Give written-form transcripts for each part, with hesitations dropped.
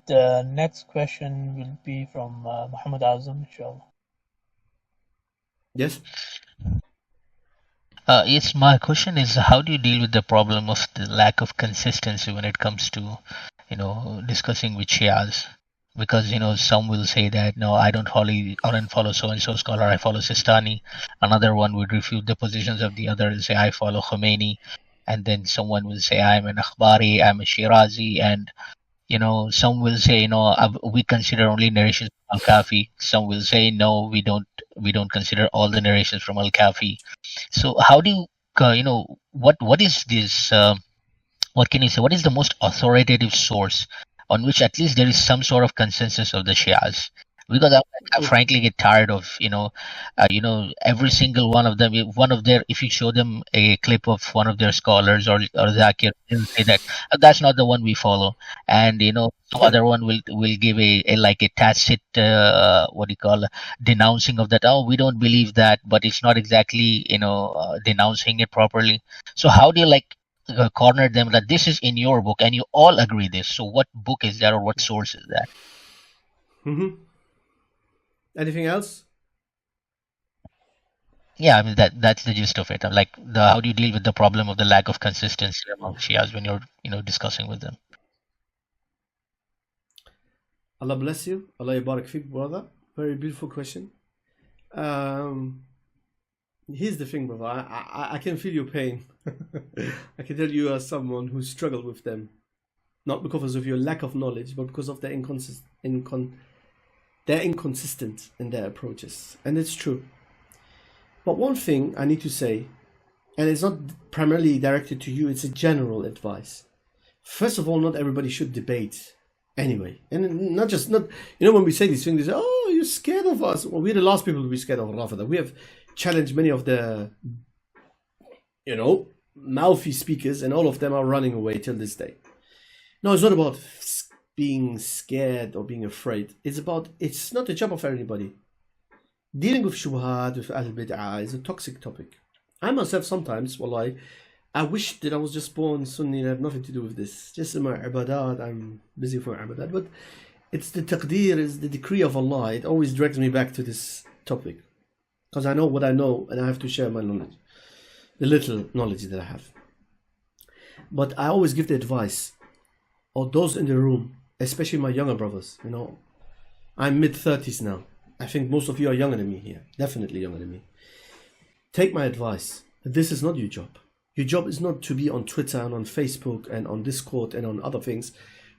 The next question will be from Muhammad Azam, inshallah. Yes. Yes, my question is, how do you deal with the problem of the lack of consistency when it comes to, discussing with Shias? Because, some will say that, no, I don't follow so-and-so scholar, I follow Sistani. Another one would refute the positions of the other and say, I follow Khomeini. And then someone will say, I'm an Akhbari, I'm a Shirazi. And, some will say, we consider only narrations from Al-Kafi. Some will say, no, we don't consider all the narrations from Al-Kafi. So how do you, what is this? What can you say? What is the most authoritative source on which at least there is some sort of consensus of the Shias? Because I Okay. frankly get tired of every single one of them. If you show them a clip of one of their scholars or Zakir, they'll say that that's not the one we follow, and some Yeah. other one will give a like a tacit what do you call denouncing of that. Oh, we don't believe that, but it's not exactly denouncing it properly. So how do you corner them that this is in your book and you all agree this? So what book is that or what source is that? Mm-hmm. Anything else? Yeah, I mean that's the gist of it. Like the how do you deal with the problem of the lack of consistency among Shias when you're discussing with them? Allah bless you. Allah yabarak fik, brother. Very beautiful question. Um, Here's the thing, brother. I can feel your pain. I can tell you are someone who struggled with them, not because of your lack of knowledge, but because of their they're inconsistent in their approaches, and it's true. But one thing I need to say, and it's not primarily directed to you, it's a general advice. First of all, not everybody should debate anyway. And not when we say these things, they say, oh, you're scared of us. Well, we're the last people to be scared of Rafida. We have challenged many of the, mouthy speakers, and all of them are running away till this day. No, it's not about being scared or being afraid. It's not the job of everybody. Dealing with shubuhat, with Ahl Bid'ah is a toxic topic. I myself sometimes, I wish that I was just born Sunni and I have nothing to do with this. Just in my ibadat, I'm busy for ibadat. But it's the taqdeer, is the decree of Allah. It always drags me back to this topic. Because I know what I know and I have to share my knowledge. The little knowledge that I have. But I always give the advice, or those in the room, especially my younger brothers, I'm mid-30s now. I think most of you are younger than me here. Definitely younger than me. Take my advice. This is not your job. Your job is not to be on Twitter and on Facebook and on Discord and on other things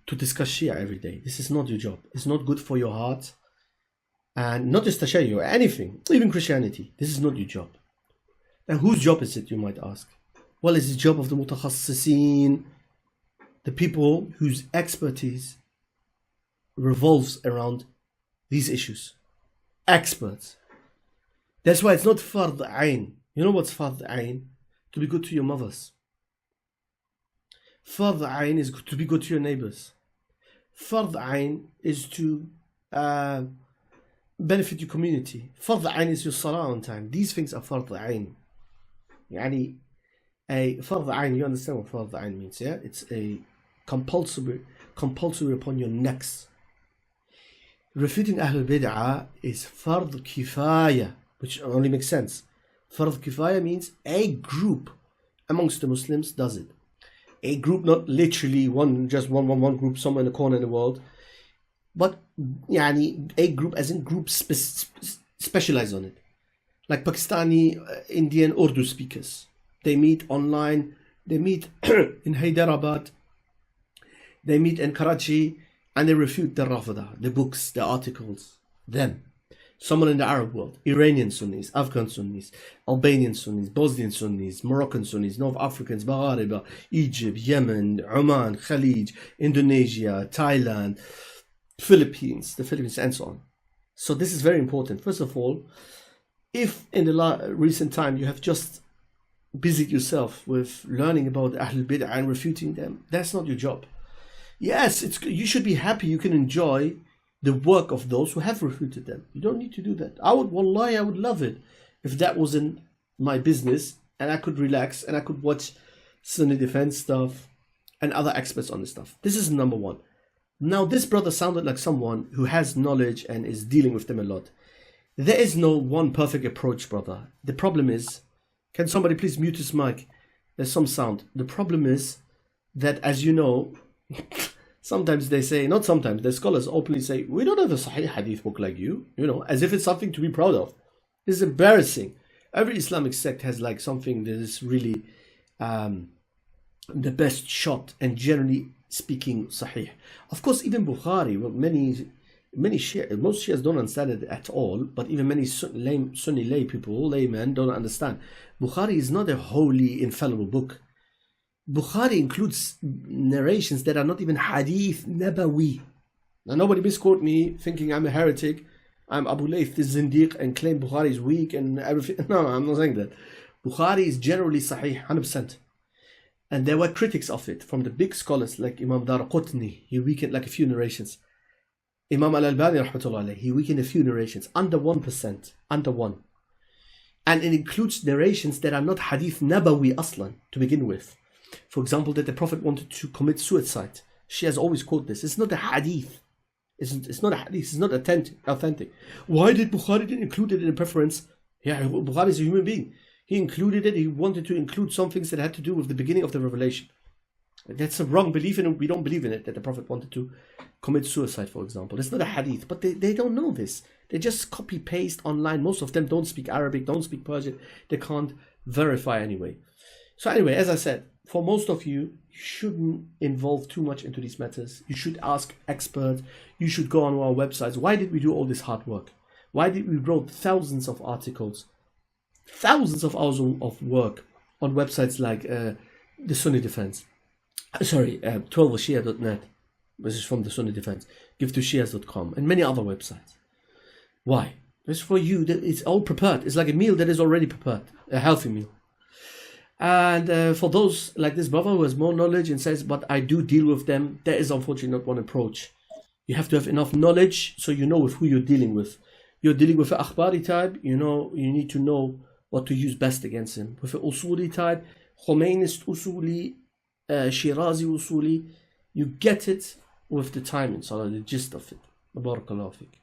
to discuss Shia every day. This is not your job. It's not good for your heart. And not just Tashayyu, anything, even Christianity. This is not your job. And whose job is it, you might ask? Well, it's the job of the mutakhassisin, the people whose expertise revolves around these issues. Experts. That's why it's not fard ayn. You know what's fard ayn? To be good to your mothers. Fard ayn is to be good to your neighbors. Fard ayn is to benefit your community. Fard ayn is your salah on time. These things are fard ayn. يعني a fard ayn, you understand what fard ayn means, yeah? It's a compulsory upon your necks. Refuting Ahl Bid'ah is fard kifaya, which only makes sense. Fard kifaya means a group amongst the Muslims does it. A group, not literally one group somewhere in the corner in the world, but a group as in groups specialize on it. Like Pakistani, Indian, Urdu speakers. They meet online, they meet in Hyderabad, they meet in Karachi, and they refute the Rafida, the books, the articles, them. Someone in the Arab world, Iranian Sunnis, Afghan Sunnis, Albanian Sunnis, Bosnian Sunnis, Moroccan Sunnis, North Africans, Maghariba, Egypt, Yemen, Oman, Khalij, Indonesia, Thailand, the Philippines, and so on. So this is very important. First of all, if in the recent time you have just busied yourself with learning about Ahl Bid'ah and refuting them, that's not your job. Yes, you should be happy you can enjoy the work of those who have refuted them. You don't need to do that. I would love it if that wasn't my business and I could relax and I could watch Sunni defense stuff and other experts on this stuff. This is number one. Now, this brother sounded like someone who has knowledge and is dealing with them a lot. There is no one perfect approach, brother. The problem is, can somebody please mute his mic? There's some sound. The problem is that, as you know, sometimes they say, not sometimes, the scholars openly say, we don't have a Sahih Hadith book like you, as if it's something to be proud of. This is embarrassing. Every Islamic sect has like something that is really the best shot and generally speaking Sahih. Of course, even Bukhari, well, most Shias don't understand it at all, but even many Sunni lay people, laymen, don't understand. Bukhari is not a wholly infallible book. Bukhari includes narrations that are not even Hadith Nabawi. Now, nobody misquote me thinking I'm a heretic, I'm Abu Layth, the Zindiq, and claim Bukhari is weak and everything. No, I'm not saying that. Bukhari is generally Sahih, 100%. And there were critics of it from the big scholars like Imam Daraqutni. He weakened like a few narrations. Imam Al-Albani, rahmatullah alayhi, he weakened a few narrations, under 1%, under 1. And it includes narrations that are not Hadith Nabawi aslan, to begin with. For example, that the Prophet wanted to commit suicide. She has always quoted this. It's not a Hadith. It's not a Hadith. It's not authentic. Why did Bukhari didn't include it in preference? Yeah, Bukhari is a human being. He included it. He wanted to include some things that had to do with the beginning of the revelation. That's a wrong belief in it. We don't believe in it, that the Prophet wanted to commit suicide, for example. It's not a hadith, but they don't know this. They just copy-paste online. Most of them don't speak Arabic, don't speak Persian. They can't verify anyway. So anyway, as I said, for most of you, you shouldn't involve too much into these matters. You should ask experts. You should go on our websites. Why did we do all this hard work? Why did we wrote thousands of articles, thousands of hours of work on websites like the Sunni Defense? 12shia.net, which is from the Sunni Defense, give2shias.com, and many other websites. Why? It's for you. It's all prepared. It's like a meal that is already prepared, a healthy meal. And for those like this brother who has more knowledge and says, but I do deal with them, there is unfortunately not one approach. You have to have enough knowledge so you know with who you're dealing with. You're dealing with an akhbari type, you need to know what to use best against him. With an usuli type, Khomeinist usuli, Shirazi usuli, you get it with the time, inshallah, the gist of it. Barakallahu fiqh.